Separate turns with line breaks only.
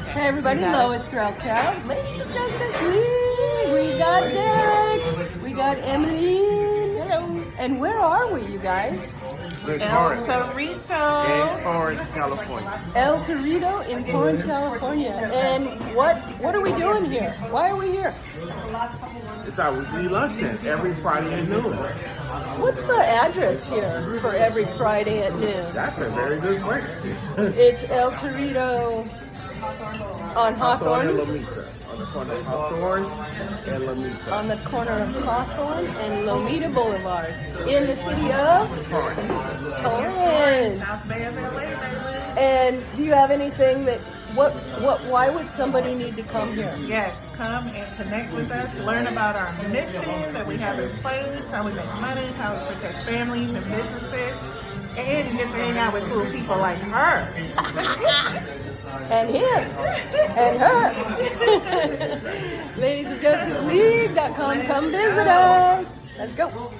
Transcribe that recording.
Hey everybody, Lois Strelka, Ladies of Justice League. We got Derek, we got Emmeline. Hello. And where are we, you guys?
Torrance.
Torito.
In Torrance, California.
El Torito in Torrance, California. And what are we doing here? Why are we here?
It's our weekly luncheon every Friday at noon.
What's the address here for every Friday at noon?
That's a very good question.
It's El Torito on
Hawthorne and
Hawthorne.
Lomita. On the corner of Hawthorne and Lomita.
On the corner of Hawthorne and Lomita Boulevard in the city of
Torrance.
Torrance.
South Bay of LA, baby.
And do you have anything that why would somebody need to come here?
Yes, come and connect with us. Learn about our mission that we have in place, how we make money, how we protect families and businesses, and you get to hang out with cool people like her.
And him and her. Ladies of Justice League.com, come visit us. Let's go.